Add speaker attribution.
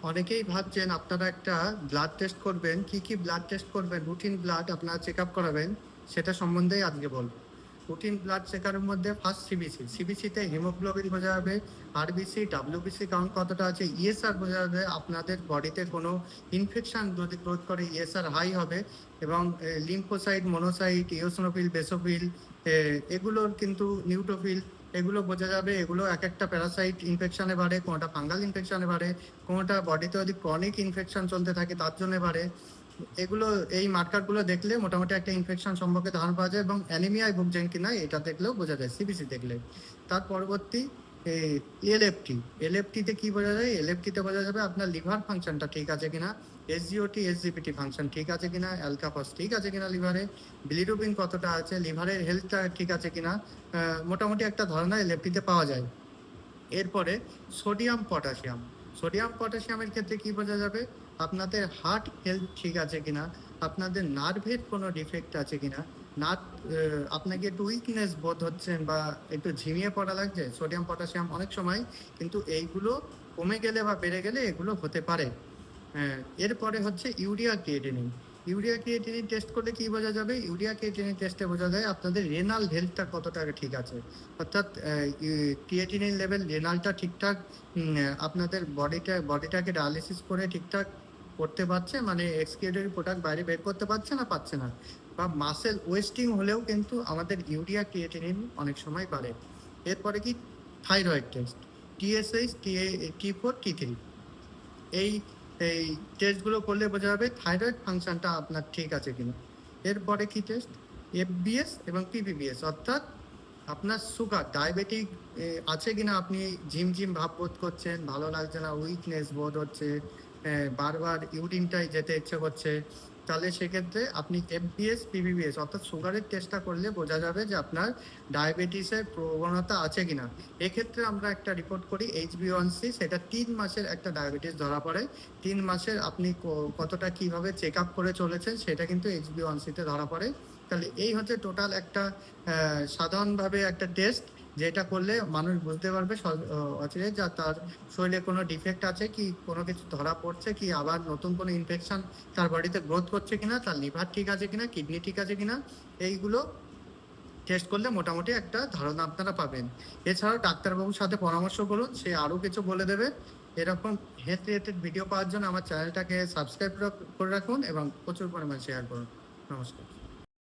Speaker 1: অনেকেই ভাবছেন আপনারা একটা ব্লাড টেস্ট করবেন। কি ব্লাড টেস্ট করবেন, রুটিন ব্লাড আপনারা চেক আপ করাবেন, সেটা সম্বন্ধেই আজকে বলব। রুটিন ব্লাড চেকারের মধ্যে ফার্স্ট সিবিসি। সিবিসিতে হিমোগ্লোবিন বোঝা যাবে, আরবিসি, ডাব্লিউবিসি কাউন্ট কতটা আছে, ইএসআর বোঝা যাবে আপনাদের বডিতে কোনো ইনফেকশন যদি গ্রোথ করে ইএসআর হাই হবে, এবং লিম্ফোসাইট, মনোসাইট, ইওসিনোফিল, বেসোফিল, এগুলোর কিন্তু নিউট্রোফিল, এগুলো বোঝা যাবে। এগুলো এক একটা প্যারাসাইট ইনফেকশনে বাড়ে, কোনোটা ফাঙ্গাল ইনফেকশনে বাড়ে, কোনোটা বডিতে যদি ক্রনিক ইনফেকশন চলতে থাকে তার জন্য বাড়ে। এগুলো, এই মার্কারগুলো দেখলে মোটামুটি একটা ইনফেকশন সম্পর্কে ধারণা পাওয়া যায়, এবং অ্যানিমিয়ায় ভুগছেন কিনা এটা দেখলেও বোঝা যায় সিবিসি দেখলে। তার পরবর্তী এলএফটি। এলএফটিতে কি বোঝা যায়? এলএফটিতে বোঝা যাবে আপনার লিভার ফাংশনটা ঠিক আছে কিনা, এসজিওটি এসজিপিটি ফাংশন ঠিক আছে কিনা, অ্যালকাফস ঠিক আছে কিনা লিভারে, বিলিরুবিন কতটা আছে, লিভারের হেলথটা ঠিক আছে কিনা, মোটামুটি একটা ধারণা এলএফটিতে পাওয়া যায়। এরপরে সোডিয়াম পটাশিয়াম। সোডিয়াম পটাশিয়ামের ক্ষেত্রে কি বোঝা যাবে? আপনাদের হার্ট হেলথ ঠিক আছে কিনা, আপনাদের নার্ভের কোনো ডিফেক্ট আছে কিনা, নার্ভ আপনাকে একটু উইকনেস বোধ হচ্ছেন বা একটু ঝিমিয়ে পড়া লাগছে, সোডিয়াম পটাশিয়াম অনেক সময় কিন্তু এইগুলো কমে গেলে বা বেড়ে গেলে এগুলো হতে পারে। এরপরে হচ্ছে urea creatinine. Urea creatinine test করলে কি বোঝা যাবে? ইউরিয়া ক্রিয়েটিনিন টেস্টে বোঝা যায় আপনাদের রেনাল হেলথটা কতটা ঠিক আছে, অর্থাৎ ক্রিয়েটিনিন লেভেল, রেনালটা ঠিকঠাক আপনাদের বডিটাকে ডায়ালিসিস করে ঠিকঠাক করতে পারছে, মানে এক্সক্রিয়েটরি প্রোডাক্ট বাইরে বের করতে পারছে না, পাচ্ছে না, বা মাসেল ওয়েস্টিং হলেও কিন্তু আমাদের ইউরিয়া ক্রিয়েটিনিন অনেক সময় বাড়ে। এরপরে কি থাইরয়েড টেস্ট, টিএসএইচ, টি4, টি3। এই এই টেস্টগুলো করলে বোঝা যাবে থাইরয়েড ফাংশনটা আপনার ঠিক আছে কিনা। এরপরে কি টেস্ট? এফবিএস এবং পিপিবিএস, অর্থাৎ আপনার সুগার, ডায়াবেটিক আছে কিনা, আপনি ঝিমঝিম ভাব বোধ করছেন, ভালো লাগছে না, উইকনেস বোধ হচ্ছে, বারবার ইউরিনটাই যেতে ইচ্ছে করছে, তাহলে সেক্ষেত্রে আপনি এফবিএস, পিপিবিএস অর্থাৎ সুগারের টেস্টটা করলে বোঝা যাবে যে আপনার ডায়াবেটিসের প্রবণতা আছে কিনা। এক্ষেত্রে আমরা একটা রিপোর্ট করি HbA1c, সেটা 3 মাসের একটা ডায়াবেটিস ধরা পড়ে। 3 মাসের আপনি কতটা কিভাবে চেক আপ করে চলেছেন সেটা কিন্তু HbA1c-তে ধরা পড়ে। তাহলে এই হচ্ছে টোটাল একটা সাধারণভাবে একটা টেস্ট, যেটা করলে মানুষ বুঝতে পারবে অচিরে যা তার শরীরে কোনো ডিফেক্ট আছে কি, কোনো কিছু ধরা পড়ছে কি, আবার নতুন কোনো ইনফেকশন তার বডিতে গ্রোথ করছে কিনা, তার লিভার ঠিক আছে কিনা, কিডনি ঠিক আছে কিনা। এইগুলো টেস্ট করলে মোটামুটি একটা ধারণা আপনারা পাবেন। এছাড়াও ডাক্তারবাবুর সাথে পরামর্শ করুন, সে আরও কিছু বলে দেবে। এরকম হেলথ রিলেটেড ভিডিও পাওয়ার জন্য আমার চ্যানেলটাকে সাবস্ক্রাইব করে রাখুন এবং প্রচুর পরিমাণে শেয়ার করুন। নমস্কার।